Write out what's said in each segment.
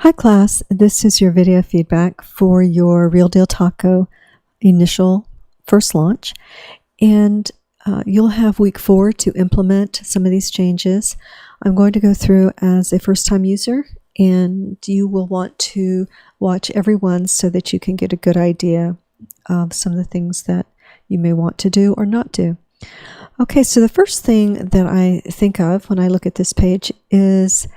Hi class, this is your video feedback for your Real Deal Taco initial first launch, and you'll have week 4 to implement some of these changes. I'm going to go through as a first-time user, and you will want to watch every one so that you can get a good idea of some of the things that you may want to do or not do. Okay, so the first thing that I think of when I look at this page is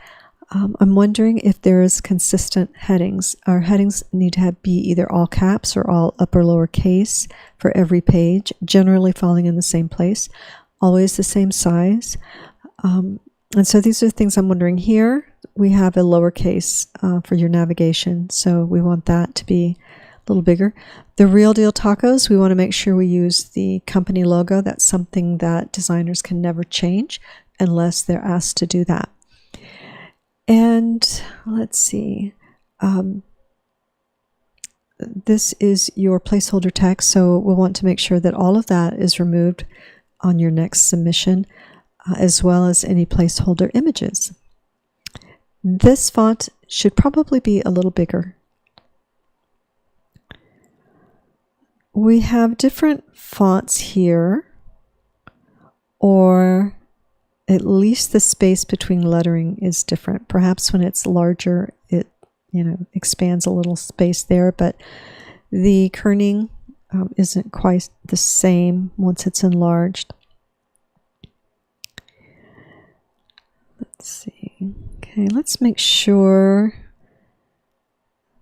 I'm wondering if there's consistent headings. Our headings need to be either all caps or all upper lower case for every page, generally falling in the same place, always the same size. And so these are things I'm wondering here. We have a lowercase for your navigation, so we want that to be a little bigger. The Real Deal Tacos, we want to make sure we use the company logo. That's something that designers can never change unless they're asked to do that. And let's see, this is your placeholder text, so we'll want to make sure that all of that is removed on your next submission, as well as any placeholder images. This font should probably be a little bigger. We have different fonts here, or at least the space between lettering is different. Perhaps when it's larger, it expands a little space there, but the kerning isn't quite the same once it's enlarged. Let's see. Okay, let's make sure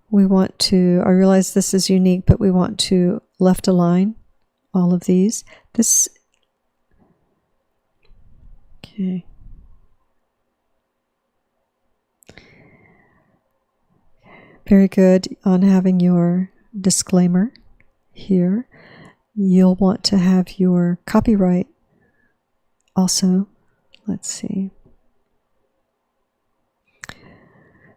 we want to, I realize this is unique, but we want to left align all of these. Okay. Very good on having your disclaimer here. You'll want to have your copyright also. Let's see.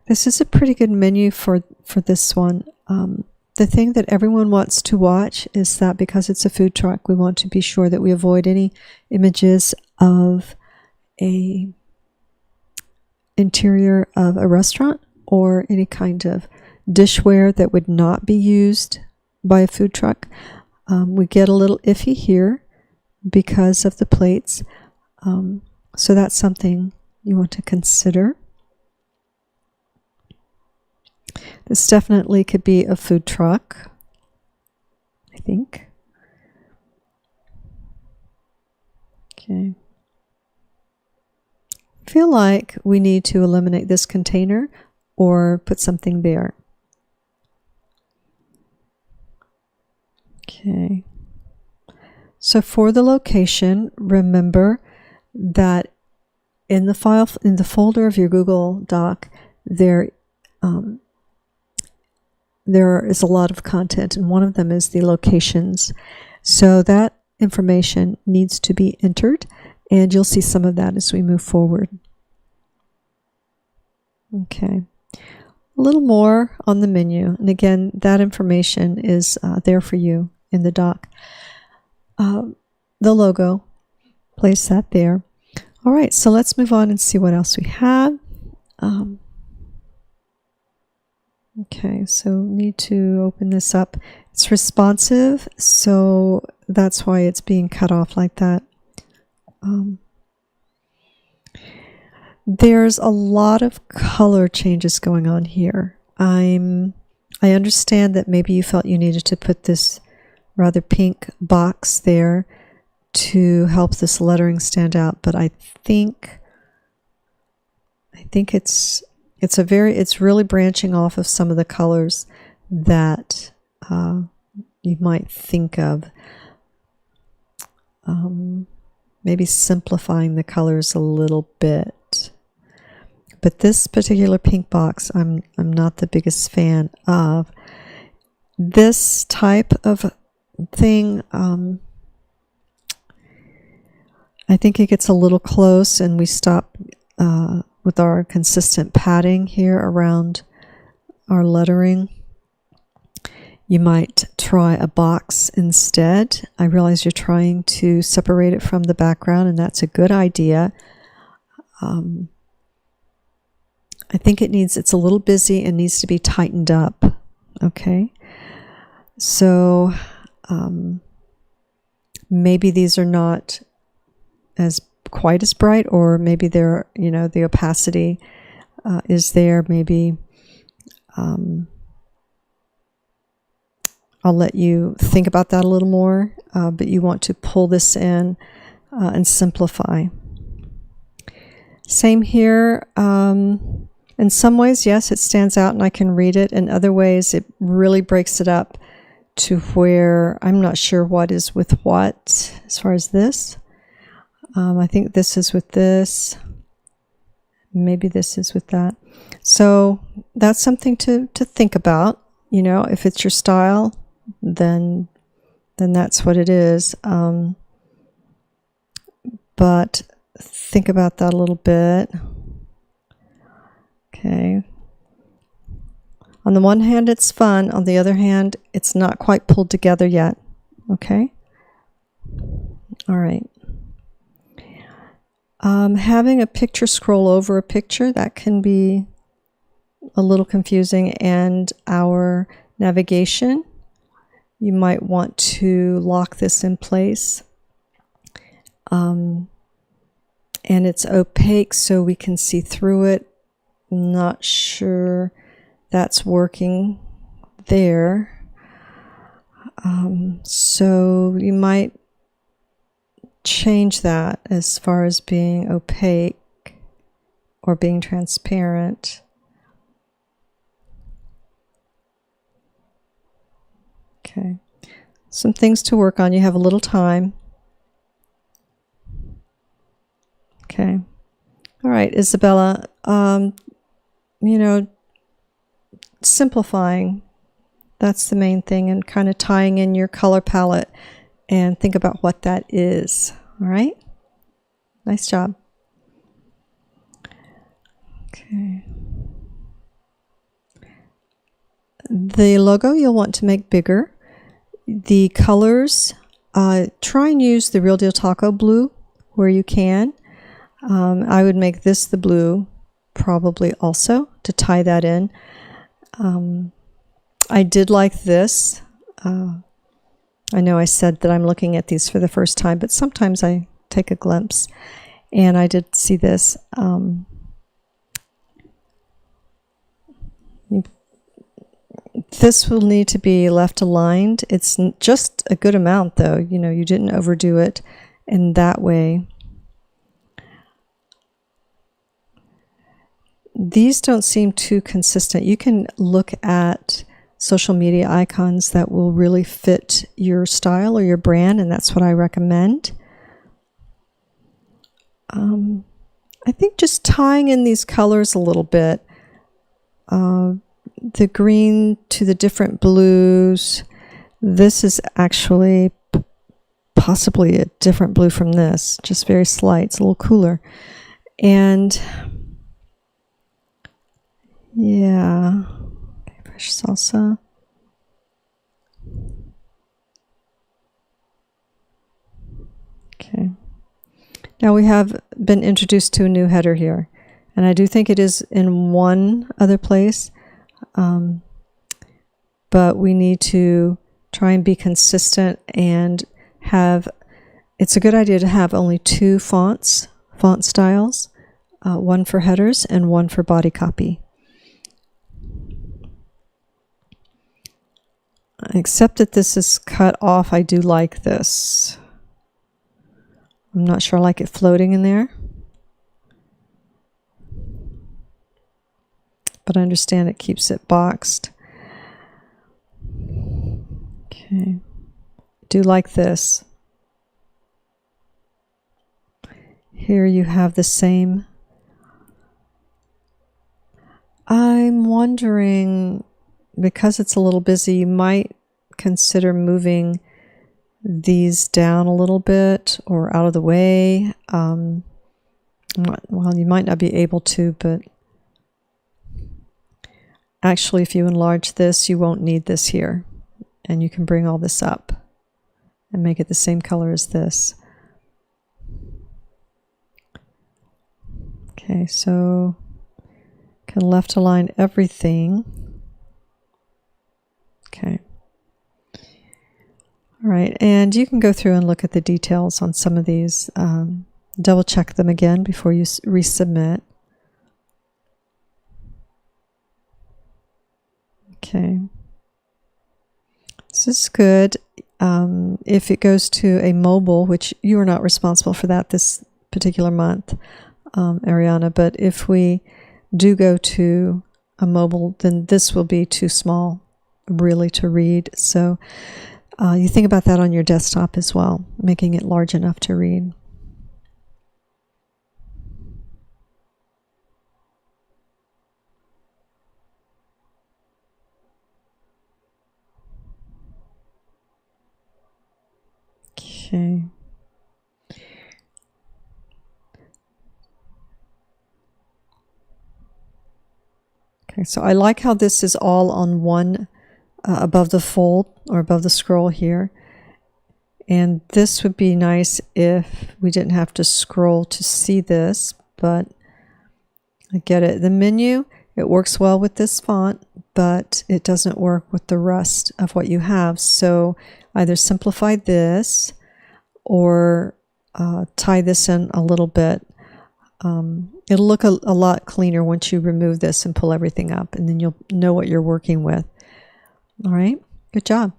This is a pretty good menu for this one. The thing that everyone wants to watch is that because it's a food truck, we want to be sure that we avoid any images of a interior of a restaurant or any kind of dishware that would not be used by a food truck. We get a little iffy here because of the plates, so that's something you want to consider. This definitely could be a food truck, I think. Okay. Feel like we need to eliminate this container or put something there. Okay. So for the location, remember that in the file, in the folder of your Google Doc, there is a lot of content, and one of them is the locations. So that information needs to be entered, and you'll see some of that as we move forward. Okay, a little more on the menu. And again, that information is there for you in the doc. The logo, place that there. All right, so let's move on and see what else we have. Okay, so need to open this up. It's responsive, so that's why it's being cut off like that. There's a lot of color changes going on here. I understand that maybe you felt you needed to put this rather pink box there to help this lettering stand out, but I think it's really branching off of some of the colors that you might think of. Maybe simplifying the colors a little bit. But this particular pink box, I'm not the biggest fan of. This type of thing, I think it gets a little close, and we stop with our consistent padding here around our lettering. You might try a box instead. I realize you're trying to separate it from the background, and that's a good idea. I think it's a little busy and needs to be tightened up. Okay. So maybe these are not as quite as bright, or maybe they're, the opacity is there. Maybe I'll let you think about that a little more, but you want to pull this in and simplify. Same here. In some ways, yes, it stands out and I can read it. In other ways, it really breaks it up to where I'm not sure what is with what as far as this. I think this is with this. Maybe this is with that. So that's something to think about. If it's your style, then that's what it is. But think about that a little bit. Okay. On the one hand, it's fun. On the other hand, it's not quite pulled together yet. Okay. All right. Having a picture scroll over a picture, that can be a little confusing. And our navigation, you might want to lock this in place. And it's opaque so we can see through it. Not sure that's working there. So you might change that as far as being opaque or being transparent. Okay. Some things to work on. You have a little time. Okay. All right, Isabella, simplifying, that's the main thing, and kind of tying in your color palette and think about what that is. All right? Nice job. Okay. The logo you'll want to make bigger. The colors, try and use the Real Deal Taco blue where you can. I would make this the blue probably also to tie that in. I did like this. I know I said that I'm looking at these for the first time, but sometimes I take a glimpse, and I did see this. This will need to be left aligned. It's just a good amount though. You didn't overdo it in that way. These don't seem too consistent. You can look at social media icons that will really fit your style or your brand, and that's what I recommend. I think just tying in these colors a little bit, the green to the different blues. This is actually possibly a different blue from this, just very slight. It's a little cooler. And yeah, fresh salsa. Okay. Now we have been introduced to a new header here, and I do think it is in one other place, but we need to try and be consistent and it's a good idea to have only two font styles, one for headers and one for body copy. Except that this is cut off, I do like this. I'm not sure I like it floating in there, but I understand it keeps it boxed. Okay, do like this. Here you have the same. I'm wondering, because it's a little busy, you might consider moving these down a little bit or out of the way. Well, you might not be able to, but actually if you enlarge this, you won't need this here, and you can bring all this up and make it the same color as this. Okay, so Can left align everything. Okay. All right, and you can go through and look at the details on some of these. Double check them again before you resubmit. Okay. This is good. If it goes to a mobile, which you are not responsible for that this particular month, Ariana, but if we do go to a mobile, then this will be too small really to read. So you think about that on your desktop as well, making it large enough to read. Okay. Okay, so I like how this is all on one above the fold or above the scroll here. And this would be nice if we didn't have to scroll to see this, but I get it. The menu, it works well with this font, but it doesn't work with the rest of what you have. So either simplify this or tie this in a little bit. It'll look a lot cleaner once you remove this and pull everything up, and then you'll know what you're working with. All right, good job.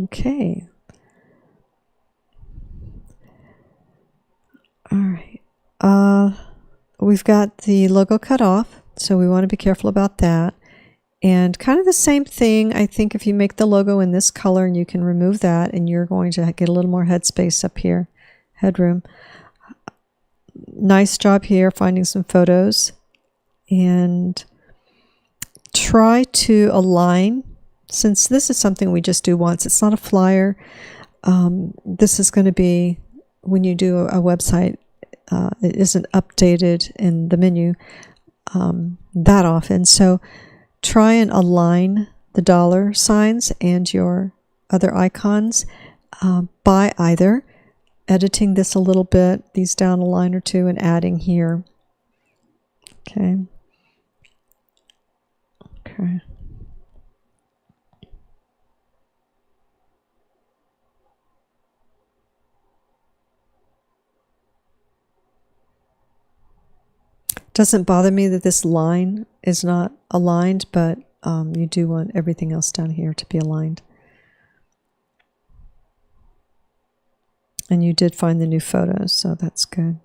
Okay. All right. We've got the logo cut off, so we want to be careful about that. And kind of the same thing, I think, if you make the logo in this color, and you can remove that, and you're going to get a little more headspace up here, headroom. Nice job here finding some photos, and try to align. Since this is something we just do once, it's not a flyer. This is going to be when you do a website. It isn't updated in the menu that often. So try and align the dollar signs and your other icons by either editing this a little bit, these down a line or two, and adding here. Okay. Okay. Doesn't bother me that this line is not aligned, but you do want everything else down here to be aligned. And you did find the new photos, so that's good.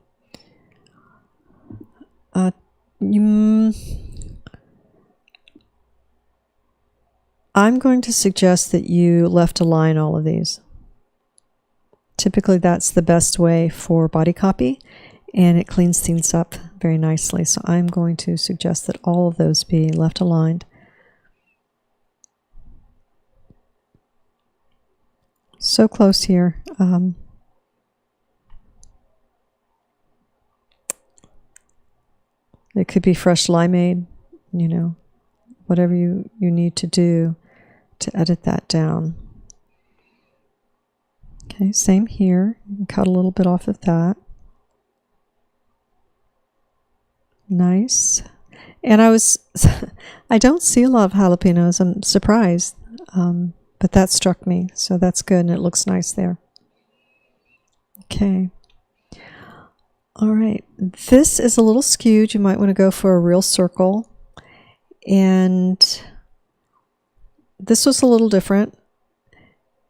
I'm going to suggest that you left align all of these. Typically that's the best way for body copy, and it cleans things up very nicely. So I'm going to suggest that all of those be left aligned. So close here. It could be fresh limeade, you know, whatever you need to do to edit that down. Okay, same here. You can cut a little bit off of that. Nice. And I don't see a lot of jalapenos. I'm surprised, but that struck me, so that's good, and it looks nice there. Okay. All right, this is a little skewed. You might want to go for a real circle. And this was a little different.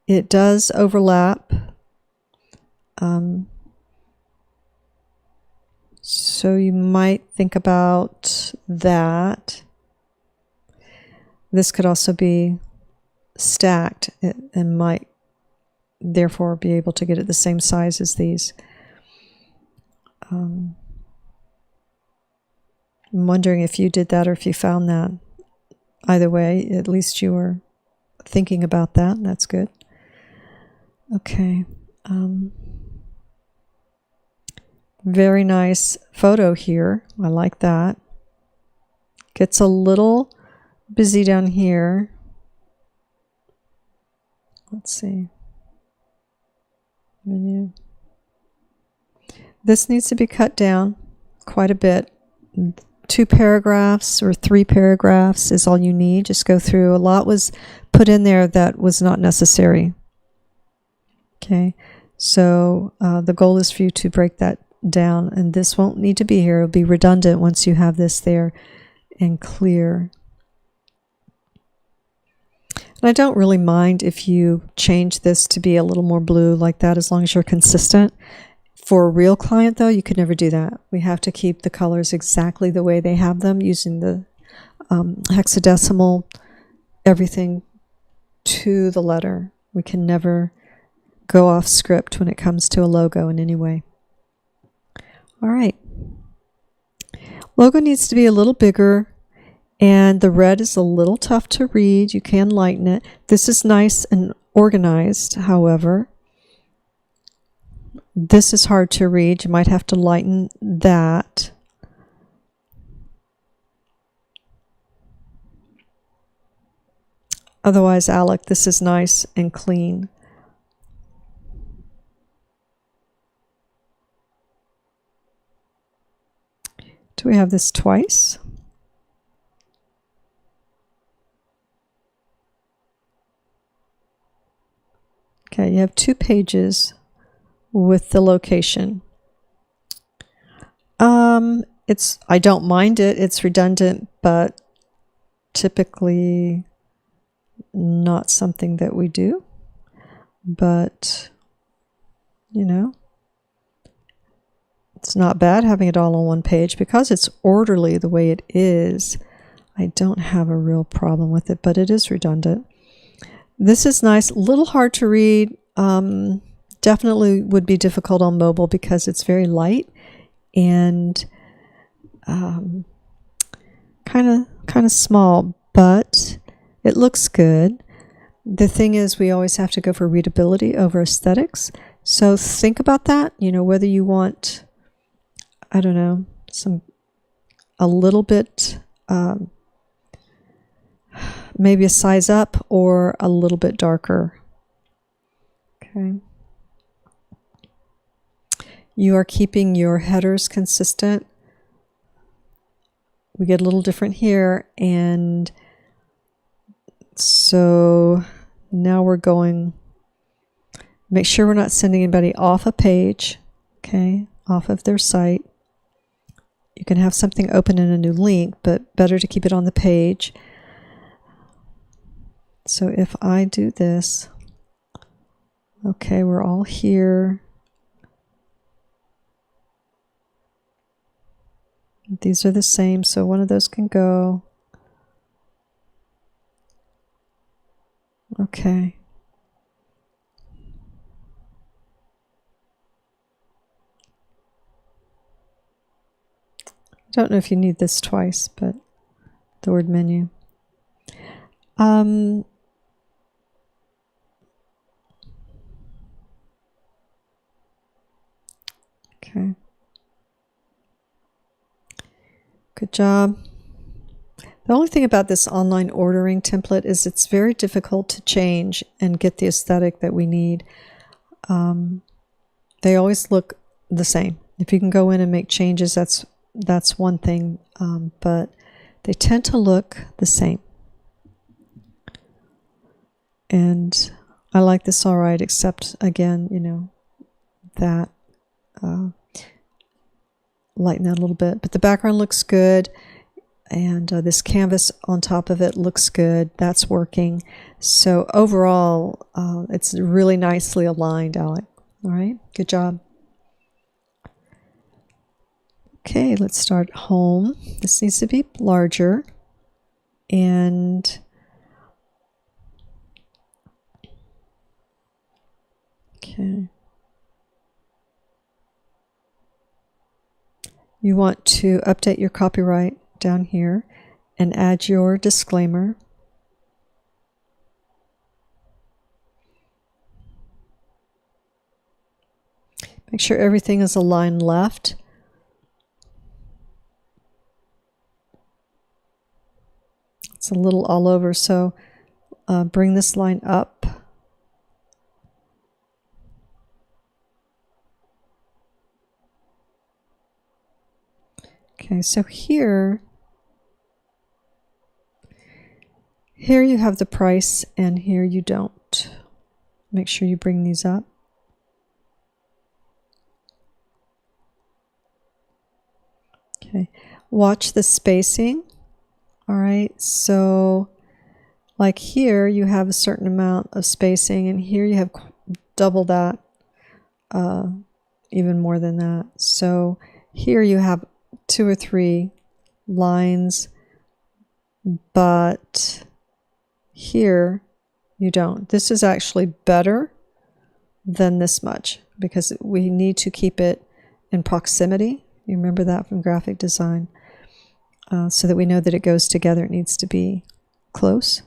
It does overlap. So you might think about that. This could also be stacked and might therefore be able to get it the same size as these. I'm wondering if you did that or if you found that. Either way, at least you were thinking about that. That's good. Okay. Very nice photo here. I like that. Gets a little busy down here. Let's see. Menu. This needs to be cut down quite a bit. 2 paragraphs or 3 paragraphs is all you need. Just go through. A lot was put in there that was not necessary. Okay, so the goal is for you to break that down, and this won't need to be here. It'll be redundant once you have this there and clear. And I don't really mind if you change this to be a little more blue like that, as long as you're consistent. For a real client, though, you could never do that. We have to keep the colors exactly the way they have them, using the hexadecimal, everything to the letter. We can never go off script when it comes to a logo in any way. All right. Logo needs to be a little bigger, and the red is a little tough to read. You can lighten it. This is nice and organized, however. This is hard to read. You might have to lighten that. Otherwise, Alec, this is nice and clean. Do we have this twice? Okay, you have 2 pages with the location. I don't mind it. It's redundant, but typically not something that we do. But, you know, it's not bad having it all on one page. Because it's orderly the way it is, I don't have a real problem with it, but it is redundant. This is nice, a little hard to read. Definitely would be difficult on mobile because it's very light and kind of small, but it looks good. The thing is, we always have to go for readability over aesthetics. So think about that, you know, whether you want, I don't know, a little bit, maybe a size up or a little bit darker. Okay. You are keeping your headers consistent. We get a little different here, and so now we're going, make sure we're not sending anybody off a page, okay, off of their site. You can have something open in a new link, but better to keep it on the page. So if I do this, okay, we're all here. These are the same, so one of those can go. Okay. I don't know if you need this twice, but the word menu. Okay. Good job. The only thing about this online ordering template is it's very difficult to change and get the aesthetic that we need. They always look the same. If you can go in and make changes, that's one thing, but they tend to look the same. And I like this all right, except again, you know, that lighten that a little bit, but the background looks good, and this canvas on top of it looks good. That's working. So overall, it's really nicely aligned, Alec. All right, good job. Okay, let's start home. This needs to be larger, and okay. You want to update your copyright down here and add your disclaimer. Make sure everything is aligned left. It's a little all over, so bring this line up. Okay, so here Here you have the price, and here you don't. Make sure you bring these up. Okay, watch the spacing. All right, so like here you have a certain amount of spacing, and here you have double that, even more than that. So here you have 2 or 3 lines, but here you don't. This is actually better than this much because we need to keep it in proximity. You remember that from graphic design, so that we know that it goes together. It needs to be close.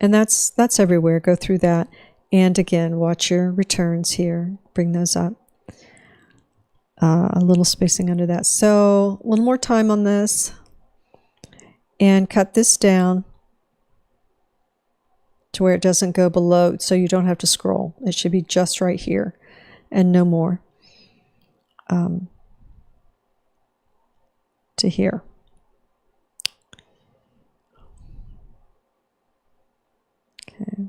And that's everywhere. Go through that. And again, watch your returns here. Bring those up. A little spacing under that. So a little more time on this. And cut this down to where it doesn't go below, so you don't have to scroll. It should be just right here and no more. To here. Okay.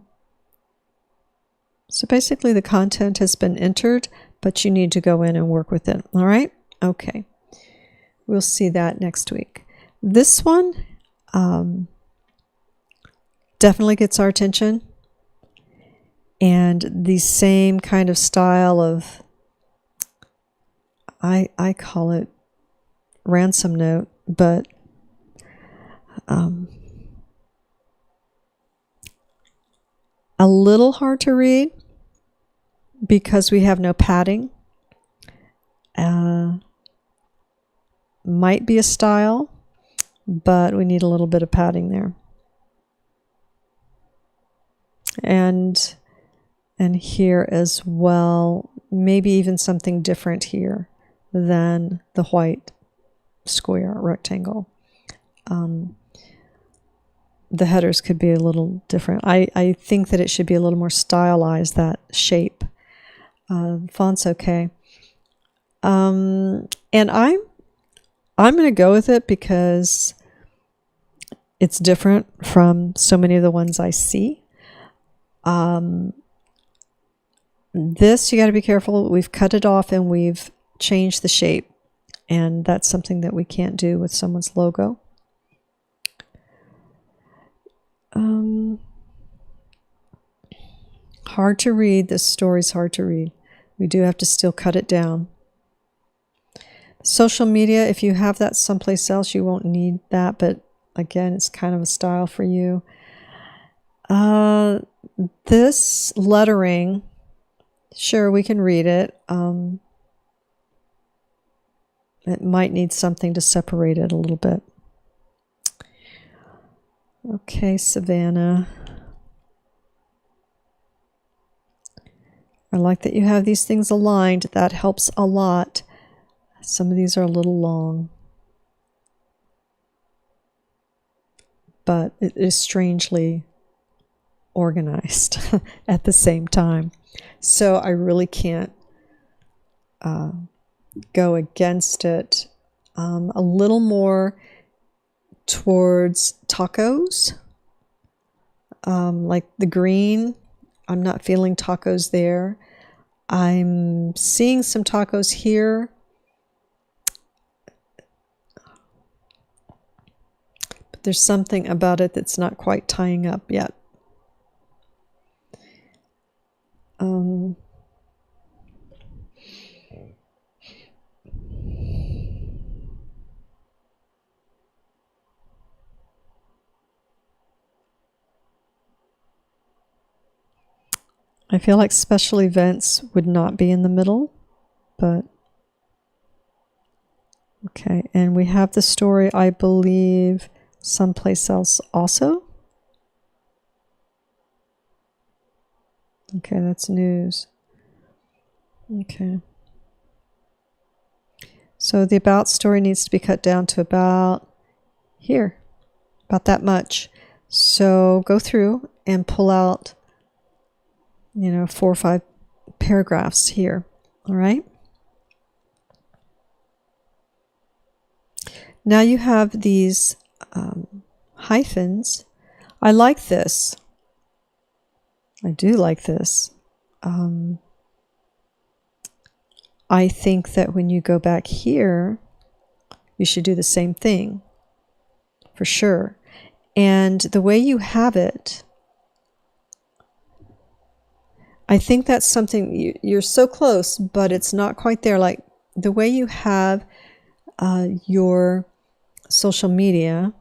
So basically the content has been entered, but you need to go in and work with it. All right? Okay. We'll see that next week. This one definitely gets our attention. And the same kind of style of, I call it ransom note, but a little hard to read because we have no padding. Might be a style, but we need a little bit of padding there. And here as well, maybe even something different here than the white square rectangle. The headers could be a little different. I think that it should be a little more stylized, that shape. Font's okay. And I'm going to go with it because it's different from so many of the ones I see. This, you got to be careful. We've cut it off and we've changed the shape. And that's something that we can't do with someone's logo. Hard to read. This story's hard to read. We do have to still cut it down. Social media, if you have that someplace else, you won't need that. But again, it's kind of a style for you. This lettering, sure, we can read it. It might need something to separate it a little bit. Okay, Savannah. I like that you have these things aligned. That helps a lot. Some of these are a little long, but it is strangely organized at the same time. So I really can't go against it. A little more towards tacos, like the green. I'm not feeling tacos there. I'm seeing some tacos here. But there's something about it that's not quite tying up yet. I feel like special events would not be in the middle, but okay. And we have the story, I believe, someplace else also. Okay, that's news. Okay. So the about story needs to be cut down to about here, about that much. So go through and pull out, 4 or 5 paragraphs here. All right. Now you have these hyphens. I like this. I do like this. I think that when you go back here, you should do the same thing, for sure. And the way you have it, I think that's something, you're so close, but it's not quite there. Like the way you have your social media,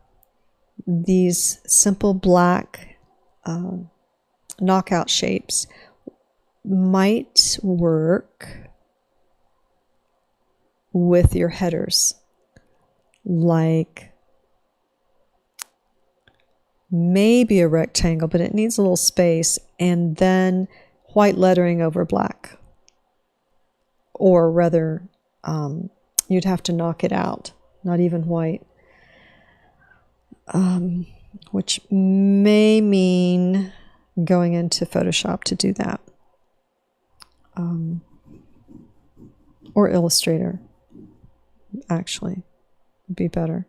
these simple black knockout shapes might work with your headers, like maybe a rectangle, but it needs a little space, and then white lettering over black. Or rather, you'd have to knock it out, not even white, which may mean going into Photoshop to do that, or Illustrator, actually, would be better.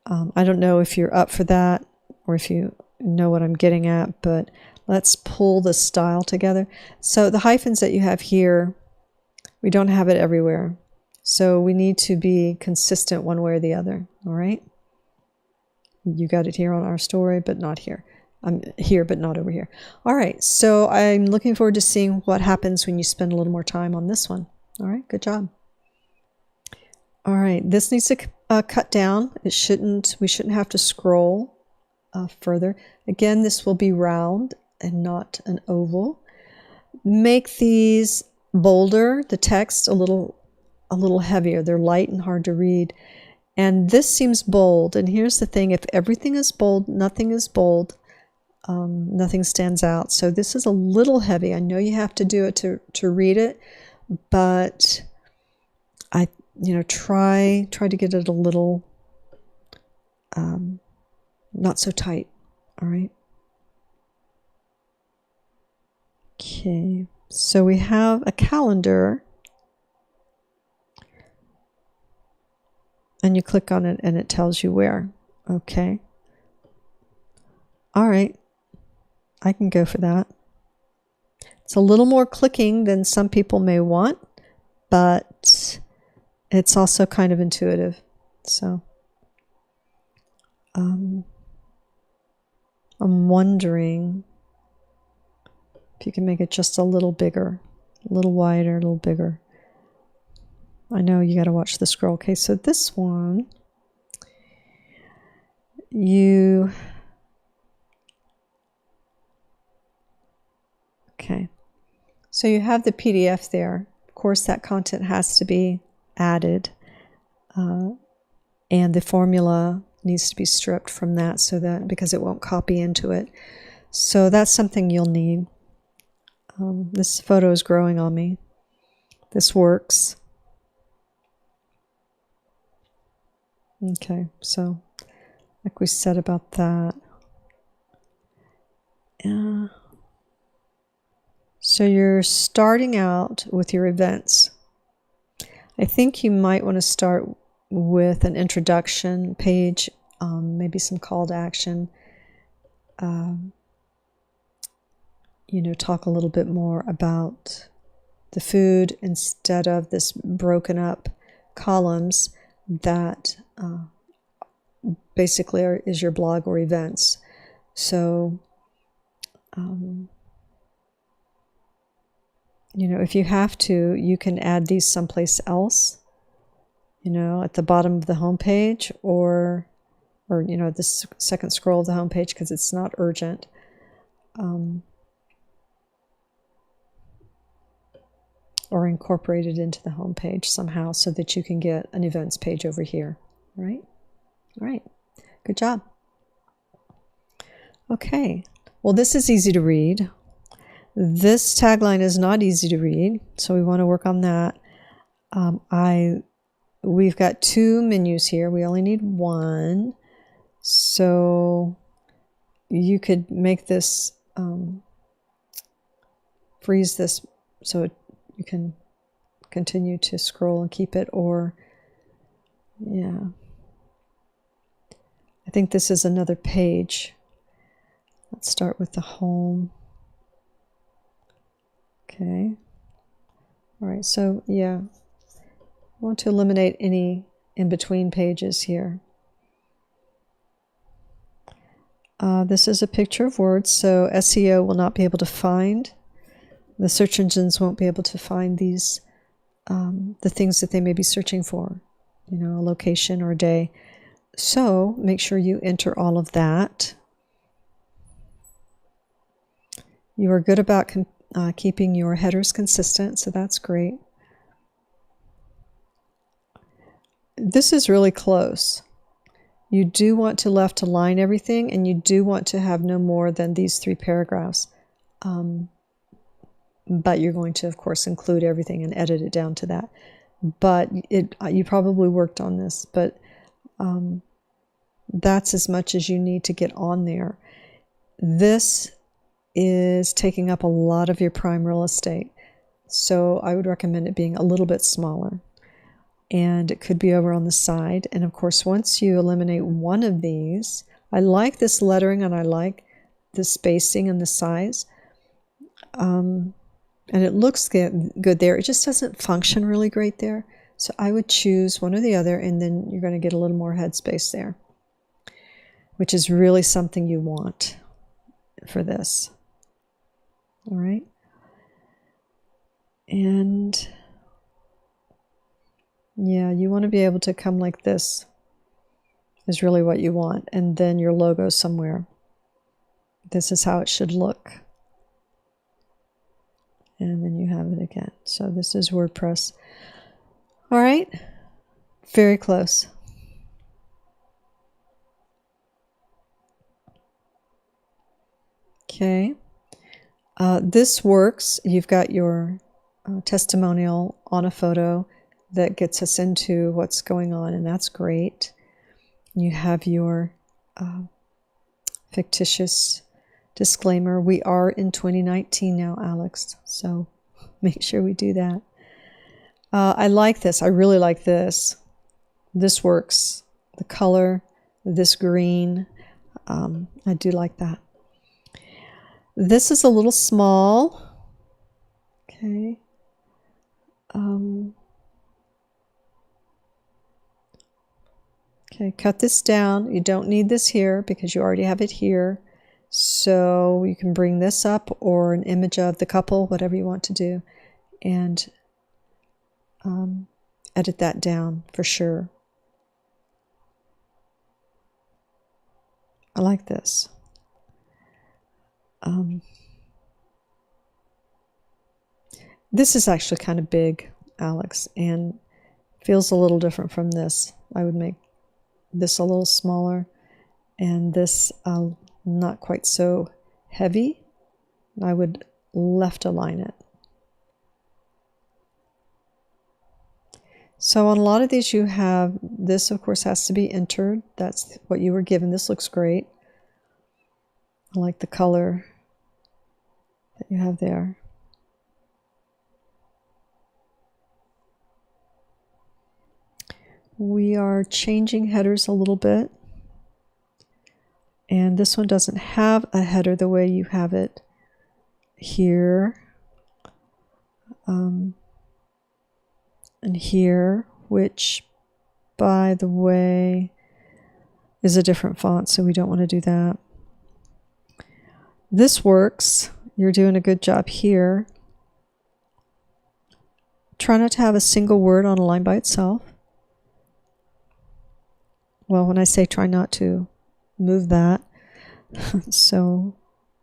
I don't know if you're up for that or if you know what I'm getting at, but let's pull the style together. So the hyphens that you have here, we don't have it everywhere. So we need to be consistent one way or the other, all right? You got it here on our story, but not here. I'm here, but not over here. All right, so I'm looking forward to seeing what happens when you spend a little more time on this one. All right, good job. All right, this needs to cut down. We shouldn't have to scroll further. Again, this will be round and not an oval. Make these bolder, the text a little heavier. They're light and hard to read. And this seems bold. And here's the thing, if everything is bold, nothing is bold. Nothing stands out. So this is a little heavy. I know you have to do it to read it, but I try to get it a little not so tight. All right. Okay. So we have a calendar, and you click on it and it tells you where. Okay. All right. I can go for that. It's a little more clicking than some people may want, but it's also kind of intuitive. So I'm wondering if you can make it just a little bigger, a little wider, a little bigger. I know you got to watch the scroll. Okay, so this one, okay, so you have the PDF there. Of course, that content has to be added, and the formula needs to be stripped from that because it won't copy into it. So that's something you'll need. This photo is growing on me. This works. Okay, so like we said about that. So you're starting out with your events. I think you might want to start with an introduction page, maybe some call to action. Talk a little bit more about the food instead of this broken up columns that basically is your blog or events. So, if you have to, you can add these someplace else, at the bottom of the home page or this second scroll of the home page, because it's not urgent. Or incorporate it into the home page somehow so that you can get an events page over here. All right? All right. Good job. Okay. Well, this is easy to read. This tagline is not easy to read, so we want to work on that. We've got 2 menus here. We only need 1. So you could make this, freeze this so you can continue to scroll and keep it, or, yeah. I think this is another page. Let's start with the home. Okay. All right, so yeah, I want to eliminate any in-between pages here. This is a picture of words, so SEO will not be able to find, the search engines won't be able to find these, the things that they may be searching for, you know, a location or a day. So make sure you enter all of that. You are good about keeping your headers consistent, so that's great. This is really close. You do want to left align everything, and you do want to have no more than these 3 paragraphs. But you're going to, of course, include everything and edit it down to that. But you probably worked on this, but that's as much as you need to get on there. This is taking up a lot of your prime real estate, so I would recommend it being a little bit smaller. And it could be over on the side. And of course, once you eliminate one of these, I like this lettering and I like the spacing and the size. And it looks good there. It just doesn't function really great there. So I would choose one or the other, and then you're going to get a little more headspace there, which is really something you want for this. All right. And yeah, you want to be able to come like this is really what you want. And then your logo somewhere. This is how it should look. And then you have it again. So this is WordPress. All right. Very close. Okay. This works. You've got your testimonial on a photo that gets us into what's going on, and that's great. You have your fictitious disclaimer. We are in 2019 now, Alex, so make sure we do that. I like this. I really like this. This works. The color, this green, I do like that. This is a little small. Okay. Okay, cut this down. You don't need this here because you already have it here. So you can bring this up, or an image of the couple, whatever you want to do, and edit that down for sure. I like this. This is actually kind of big, Alex, and feels a little different from this. I would make this a little smaller, and this not quite so heavy. I would left align it. So on a lot of these you have, this of course has to be entered. That's what you were given. This looks great. I like the color that you have there. We are changing headers a little bit. And this one doesn't have a header the way you have it here. And here, which, by the way, is a different font, so we don't want to do that. This works. You're doing a good job here. Try not to have a single word on a line by itself. Well, when I say try not to, move that so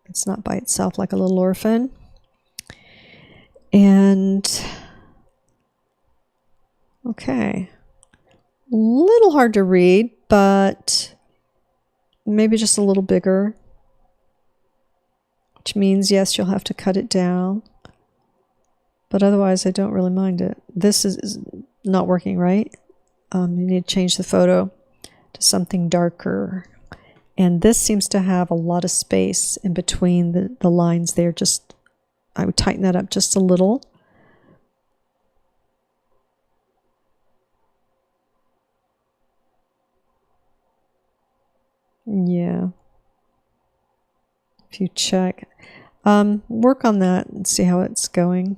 it's not by itself like a little orphan. And okay, a little hard to read, but maybe just a little bigger, which means yes, you'll have to cut it down, but otherwise I don't really mind it. This is not working right. You need to change the photo to something darker. And this seems to have a lot of space in between the lines there. Just, I would tighten that up just a little. Yeah. If you check, work on that and see how it's going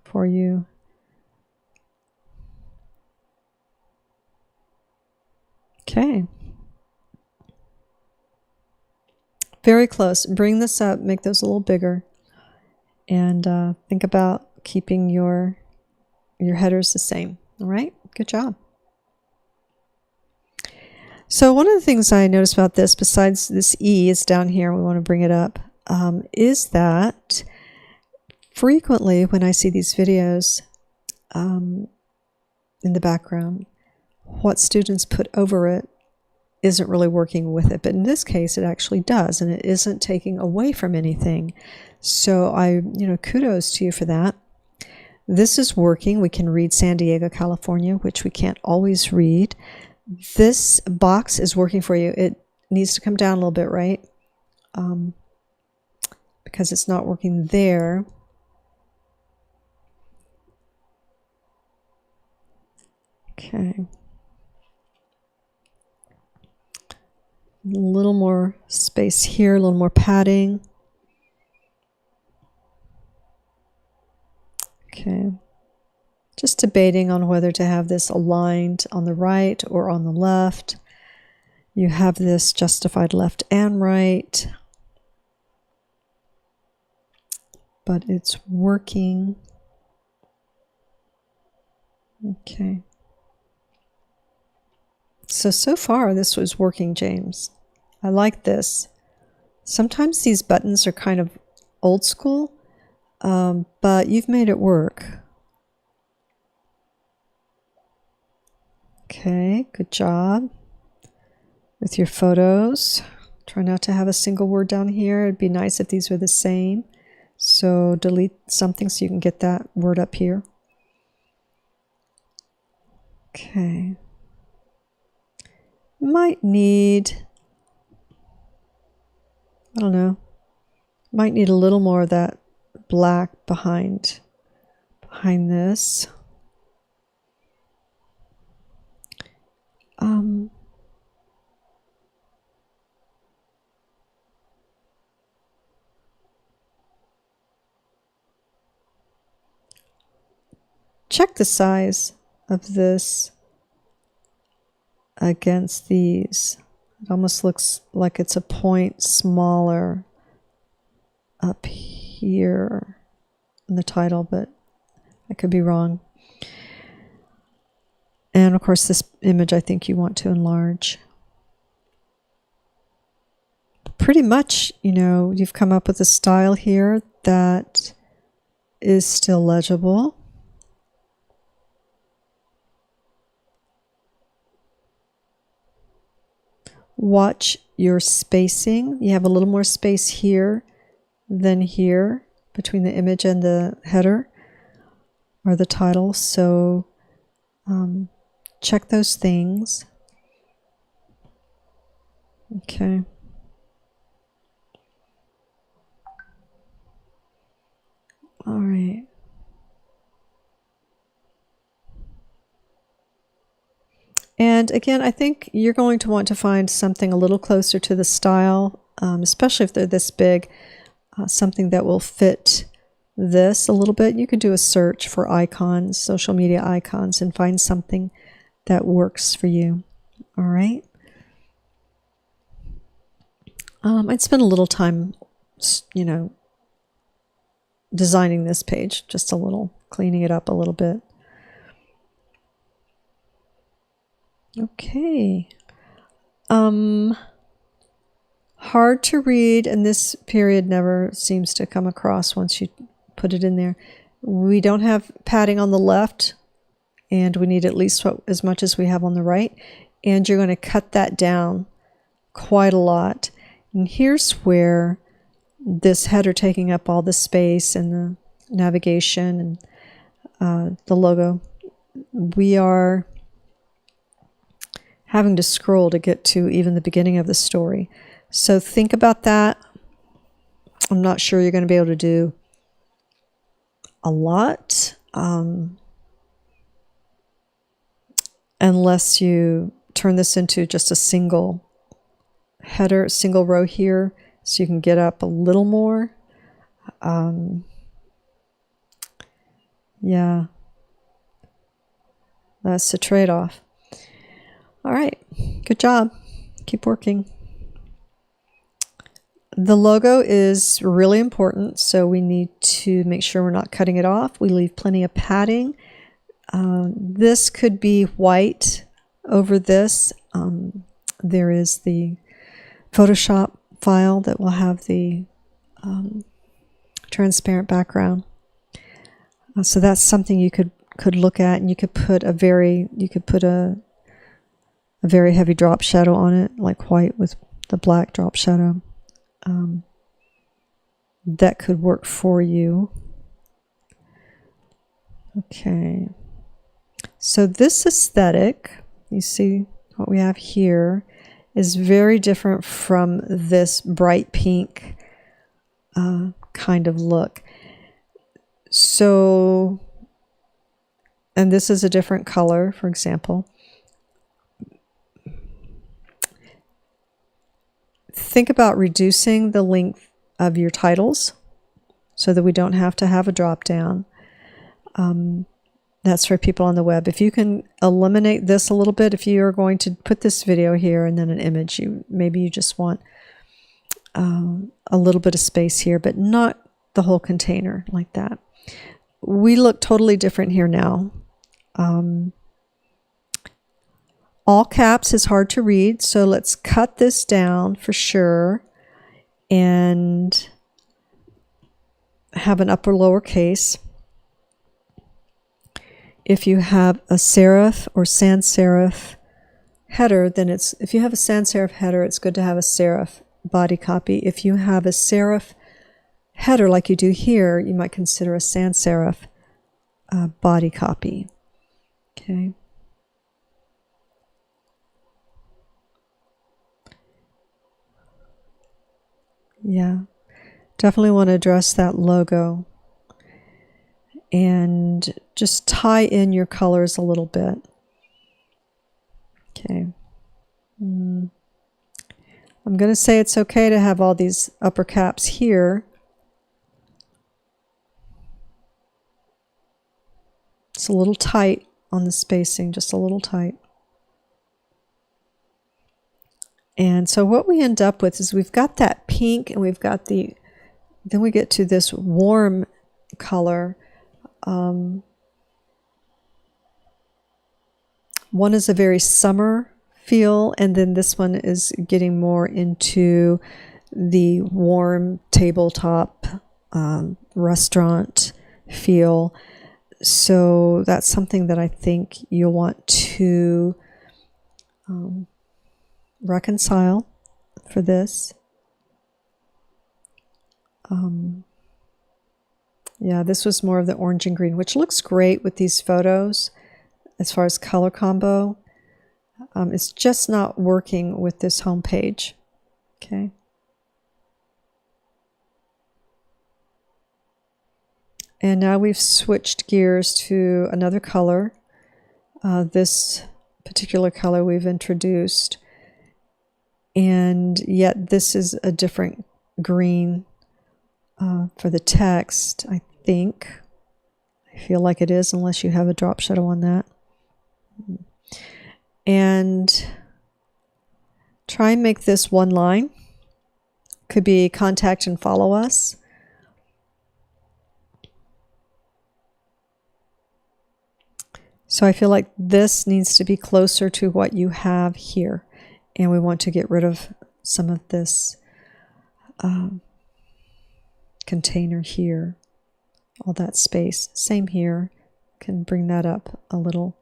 for you. Okay. Very close. Bring this up, make those a little bigger, and think about keeping your headers the same. All right, good job. So one of the things I noticed about this, besides this E is down here, we want to bring it up, is that frequently when I see these videos in the background, what students put over it isn't really working with it. But in this case, it actually does, and it isn't taking away from anything. So kudos to you for that. This is working. We can read San Diego, California, which we can't always read. This box is working for you. It needs to come down a little bit, right? Because it's not working there. Okay. A little more space here, a little more padding. Okay. Just debating on whether to have this aligned on the right or on the left. You have this justified left and right, but it's working. Okay. So far this was working, James. I like this. Sometimes these buttons are kind of old school, but you've made it work. Okay, good job. With your photos, try not to have a single word down here. It'd be nice if these were the same. So delete something so you can get that word up here. Okay. Might need, I don't know, might need a little more of that black behind this. Check the size of this against these. It almost looks like it's a point smaller up here in the title, but I could be wrong. And of course, this image I think you want to enlarge. Pretty much, you've come up with a style here that is still legible. Watch your spacing. You have a little more space here than here between the image and the header or the title. So check those things. Okay. All right. And again, I think you're going to want to find something a little closer to the style, especially if they're this big, something that will fit this a little bit. You could do a search for icons, social media icons, and find something that works for you. All right. I'd spend a little time, designing this page, just a little, cleaning it up a little bit. Okay. Hard to read, and this period never seems to come across once you put it in there. We don't have padding on the left, and we need at least as much as we have on the right. And you're going to cut that down quite a lot. And here's where this header taking up all the space and the navigation and the logo, we are having to scroll to get to even the beginning of the story. So think about that. I'm not sure you're going to be able to do a lot unless you turn this into just a single header single row here, so you can get up a little more. Yeah, that's the trade-off. All right, good job. Keep working. The logo is really important, so we need to make sure we're not cutting it off. We leave plenty of padding. This could be white over this. There is the Photoshop file that will have the transparent background. So that's something you could look at, and you could put a very heavy drop shadow on it, like white with the black drop shadow. That could work for you. Okay, so this aesthetic, you see what we have here, is very different from this bright pink kind of look. So, and this is a different color, for example. Think about reducing the length of your titles so that we don't have to have a drop down. That's for people on the web. If you can eliminate this a little bit, if you are going to put this video here and then an image, maybe you just want a little bit of space here, but not the whole container like that. We look totally different here now. All caps is hard to read, so let's cut this down for sure and have an upper lowercase. If you have a serif or sans serif header, then if you have a sans serif header, it's good to have a serif body copy. If you have a serif header like you do here, you might consider a sans serif body copy. Okay. Yeah, definitely want to address that logo and just tie in your colors a little bit. Okay. I'm going to say it's okay to have all these upper caps here. It's a little tight on the spacing, just a little tight. And so what we end up with is we've got that pink, and we've got then we get to this warm color. One is a very summer feel, and then this one is getting more into the warm tabletop restaurant feel. So that's something that I think you'll want to reconcile for this. Yeah, this was more of the orange and green, which looks great with these photos as far as color combo. It's just not working with this home page. Okay. And now we've switched gears to another color. This particular color we've introduced, and yet this is a different green for the text, I think. I feel like it is, unless you have a drop shadow on that. And try and make this one line. Could be contact and follow us. So I feel like this needs to be closer to what you have here. And we want to get rid of some of this container here. All that space. Same here. Can bring that up a little.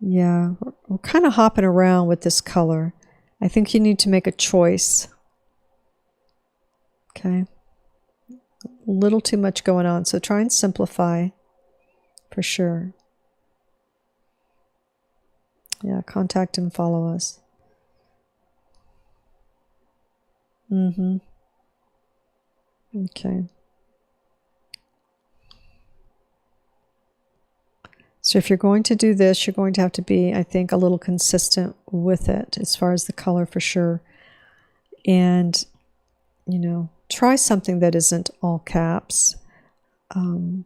Yeah, we're kind of hopping around with this color. I think you need to make a choice. Okay. A little too much going on. So try and simplify for sure. Yeah, contact and follow us. Okay. So if you're going to do this, you're going to have to be, I think, a little consistent with it as far as the color for sure. And, you know, try something that isn't all caps and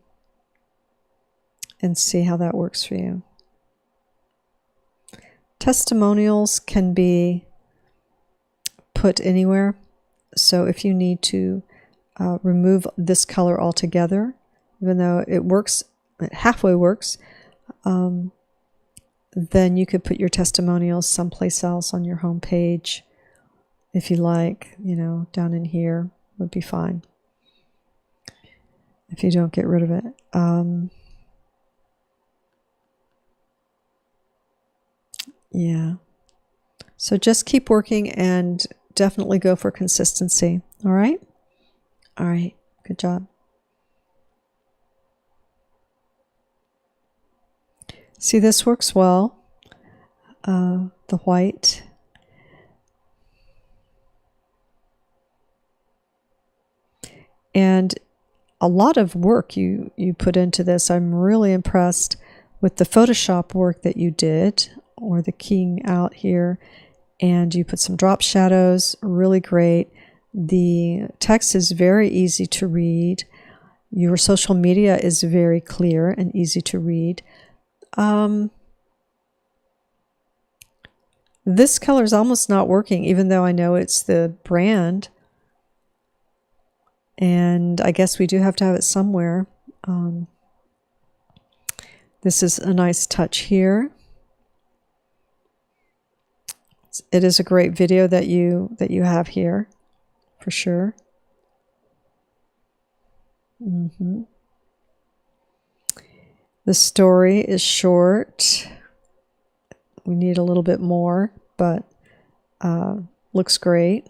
see how that works for you. Testimonials can be put anywhere. So if you need to remove this color altogether, even though it works, it halfway works, then you could put your testimonials someplace else on your home page if you like, you know, down in here would be fine if you don't get rid of it. Yeah. So just keep working and definitely go for consistency. All right? All right. Good job. See, this works well. The white. And a lot of work you put into this. I'm really impressed with the Photoshop work that you did, or the keying out here. And you put some drop shadows, really great. The text is very easy to read. Your social media is very clear and easy to read. This color is almost not working, even though I know it's the brand. And I guess we do have to have it somewhere. This is a nice touch here. It is a great video that you have here, for sure. The story is short. We need a little bit more, but looks great.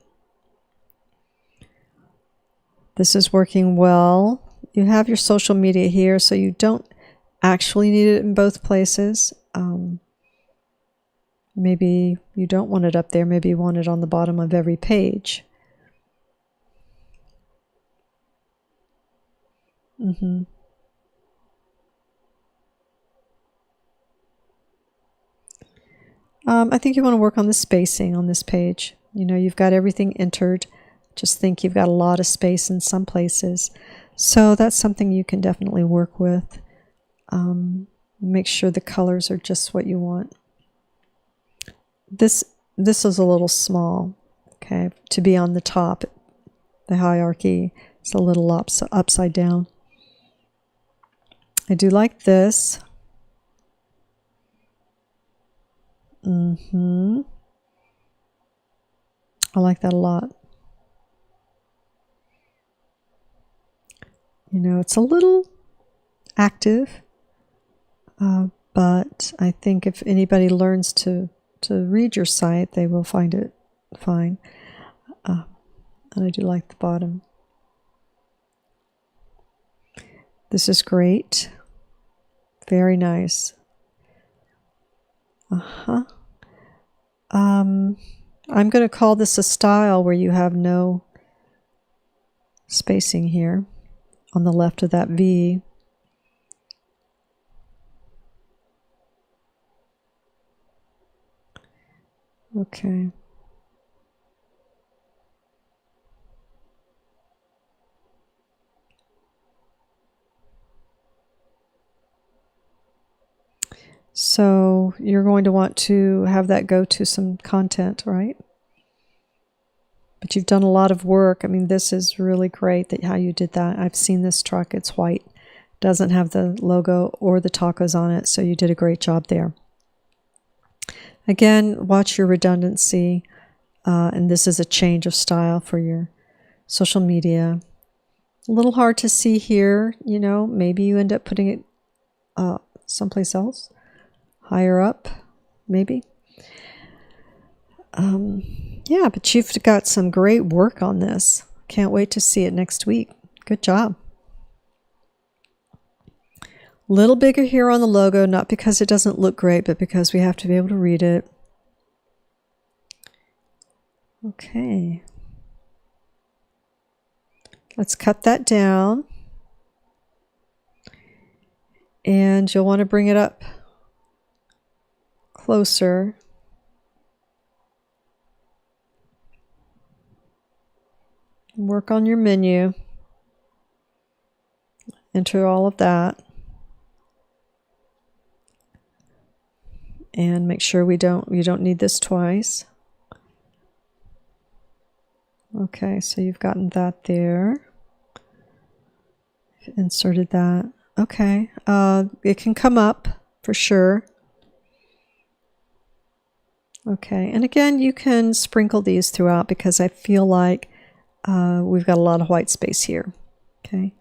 This is working well. You have your social media here, so you don't actually need it in both places. Maybe you don't want it up there. Maybe you want it on the bottom of every page. I think you want to work on the spacing on this page. You know, you've got everything entered. Just think you've got a lot of space in some places. So that's something you can definitely work with. Make sure the colors are just what you want. This is a little small, okay, to be on the top. The hierarchy is a little upside down. I do like this. I like that a lot. You know, it's a little active, but I think if anybody learns to read your site, they will find it fine. And I do like the bottom. This is great. Very nice. I'm going to call this a style where you have no spacing here on the left of that V. Okay. So you're going to want to have that go to some content, right? But you've done a lot of work. I mean, this is really great that how you did that. I've seen this truck. It's white. Doesn't have the logo or the tacos on it, so you did a great job there. Again, watch your redundancy. And this is a change of style for your social media. A little hard to see here, you know. Maybe you end up putting it someplace else. Higher up, maybe. Yeah, but you've got some great work on this. Can't wait to see it next week. Good job. Little bigger here on the logo, not because it doesn't look great, but because we have to be able to read it. Okay. Let's cut that down. And you'll want to bring it up closer. Work on your menu. Enter all of that. And make sure you don't need this twice. Okay, so you've gotten that there. Inserted that. Okay, it can come up for sure. Okay, and again, you can sprinkle these throughout because I feel like we've got a lot of white space here. Okay,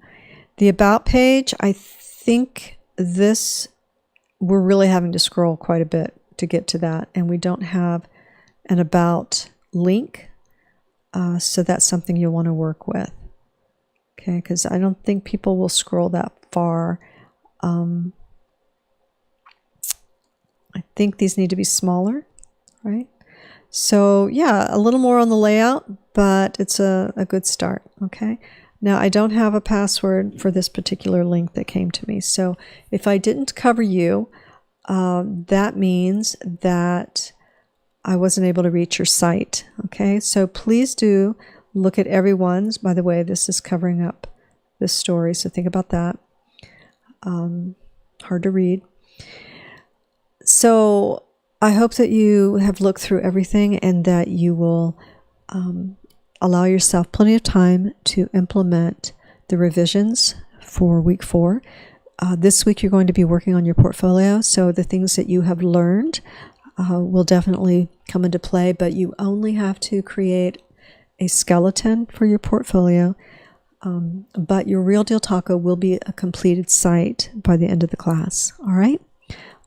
the About page, I think this, we're really having to scroll quite a bit to get to that, and we don't have an About link, so that's something you'll want to work with. Okay, because I don't think people will scroll that far. I think these need to be smaller, right? So yeah, a little more on the layout, but it's a good start, okay? Now, I don't have a password for this particular link that came to me. So if I didn't cover you, that means that I wasn't able to reach your site, okay? So please do look at everyone's. By the way, this is covering up this story, so think about that. Hard to read. So I hope that you have looked through everything and that you will allow yourself plenty of time to implement the revisions for week 4. This week you're going to be working on your portfolio, so the things that you have learned will definitely come into play, but you only have to create a skeleton for your portfolio, but your Real Deal Taco will be a completed site by the end of the class. All right?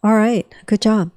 All right. Good job.